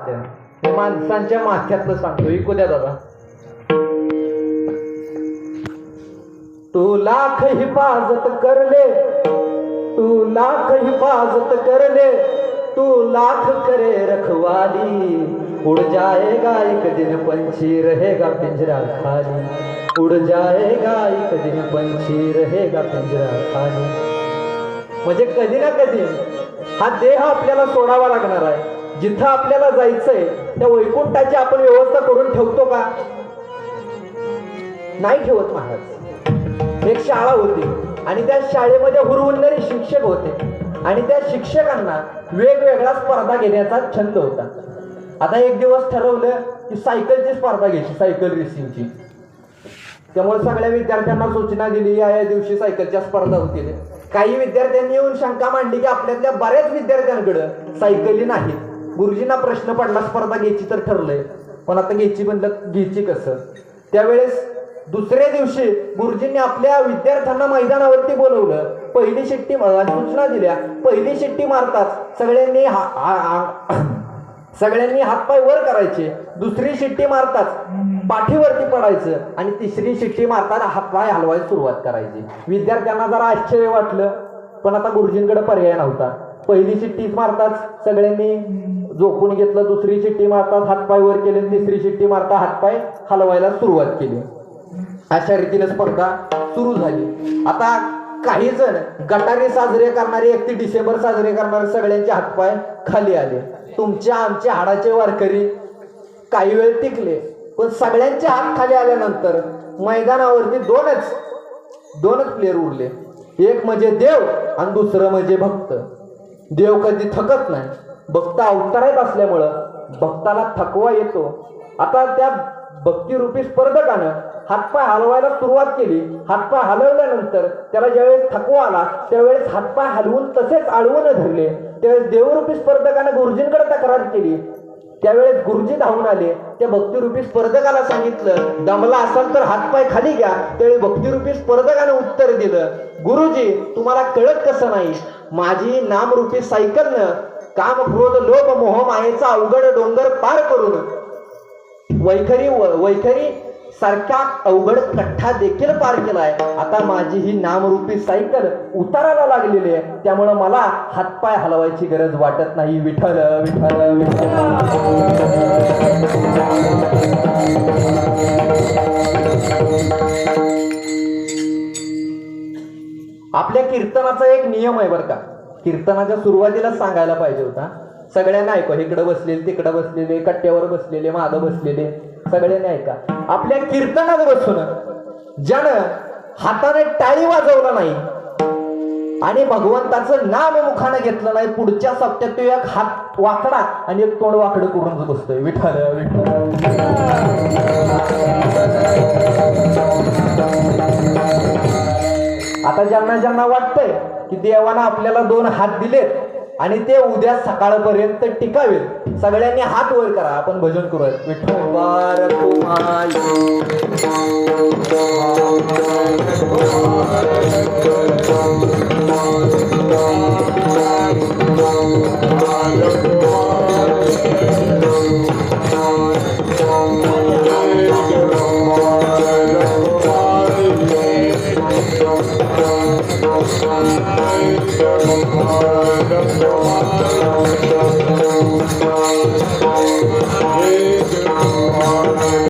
हे माणसांच्या माथ्यातलं सांगतो. ऐकू द्या दादा. तू लाख हिफाजत कर ले, तू लाख हिफाजत कर ले, तू लाख करे रखवाली, उड़ जाएगा एक दिन पंछी रहेगा पिंजरा खाली, उड़ जाएगा एक दिन पंछी रहेगा पिंजरा खाली. म्हणजे कधी ना कधी हा देह आपल्याला सोडावा लागणार आहे. जिथं आपल्याला जायचंय त्या वैकुंठाची आपण व्यवस्था करून ठेवतो का? नाही ठेवत महाराज. एक शाळा होती आणि त्या शाळेमध्ये हुरहुरणारे शिक्षक होते आणि त्या शिक्षकांना वेगवेगळ्या स्पर्धा घेण्याचा छंद होता. आता एक दिवस ठरवलं की सायकलची स्पर्धा घ्यायची, सायकल रेसिंगची. त्यामुळे सगळ्या विद्यार्थ्यांना सूचना दिली या दिवशी सायकलच्या स्पर्धा होतील. काही विद्यार्थ्यांनी येऊन शंका मांडली की आपल्यातल्या बऱ्याच विद्यार्थ्यांकडे सायकली नाहीत. गुरुजींना प्रश्न पडला, स्पर्धा घ्यायची तर ठरलंय पण आता घ्यायची म्हणलं घ्यायची कसं. त्यावेळेस दुसऱ्या दिवशी गुरुजींनी आपल्या विद्यार्थ्यांना मैदानावरती बोलवलं. पहिली शिट्टी सूचना दिल्या. पहिली शिट्टी मारताच सगळ्यांनी हातपाय वर करायचे. दुसरी शिट्टी मारताच पाठीवरती पडायचं आणि तिसरी शिट्टी मारताना हातपाय हलवायला सुरुवात करायची. विद्यार्थ्यांना जरा आश्चर्य वाटलं पण आता गुरुजींकडे पर्याय नव्हता. पहिली शिट्टी मारताच सगळ्यांनी झोपून घेतलं. दुसरी शिट्टी मारताच हातपाय वर केले. तिसरी शिट्टी मारता हातपाय हलवायला सुरुवात केली. अशा रीतीने स्पर्धा सुरू झाली. आता काही जण गटारी साजरे करणारे, 31 डिसेंबर साजरे करणारे सगळ्यांचे हातपाय खाली आले. तुमच्या आमच्या हाडाचे वारकरी काही वेळ टिकले पण सगळ्यांचे हात खाली आल्यानंतर मैदानावरती दोनच प्लेयर उरले. एक म्हणजे देव आणि दुसरं म्हणजे भक्त. देव कधी थकत नाही. भक्त अवतारात असल्यामुळं भक्ताला थकवा येतो. आता त्या भक्तिरूपी स्पर्धकानं हातपाय हलवायला सुरुवात केली. हातपाय हलवल्यानंतर त्याला ज्यावेळेस थकवा आला त्यावेळेस हातपाय हलवून तसेच आडवून धरले. त्यावेळेस देवरूपी स्पर्धकानं गुरुजींकडे तक्रार केली. त्यावेळेस गुरुजी धावून आले. त्या भक्तिरूपी स्पर्धकाला सांगितलं, दमला असाल तर हातपाय खाली घ्या. त्यावेळी भक्तिरूपी स्पर्धकानं उत्तर दिलं, गुरुजी तुम्हाला कळत कसं नाही, माझी नामरूपी सायकलनं काम क्रोध लोभ मोह मायेचा अवघड डोंगर पार करून वैखरी सारख्या अवघड कठ्ठा देखील पार केलाय. आता माझी ही नामरूपी सायकल उताराला लागलेली आहे त्यामुळं मला हातपाय हलवायची गरज वाटत नाही. विठ्ठल विठ्ठल विठ्ठल. आपल्या कीर्तनाचा एक नियम आहे बरं का. कीर्तनाच्या सुरुवातीला सांगायला पाहिजे होता. सगळ्यांना ऐकू. इकडं बसलेले, तिकडं बसलेले, कट्ट्यावर बसलेले, मागं बसलेले, सगळ्यांनी ऐका. आपल्या कीर्तनात बसून ज्यानं हाताने टाळी वाजवला नाही आणि भगवंताचं नाम मुखाने घेतलं नाही, पुढच्या सप्त्यात तो एक हात वाकडा आणि एक तोंड वाकडं करून बसतोय. विठ्ठल विठ्ठल. आता ज्यांना वाटतंय की देवानं आपल्याला 2 हात दिलेत आणि ते उद्या सकाळपर्यंत टिकावेल, सगळ्यांनी हात वर करा. आपण भजन करूयात. विठ्ठल बार तुम्हाला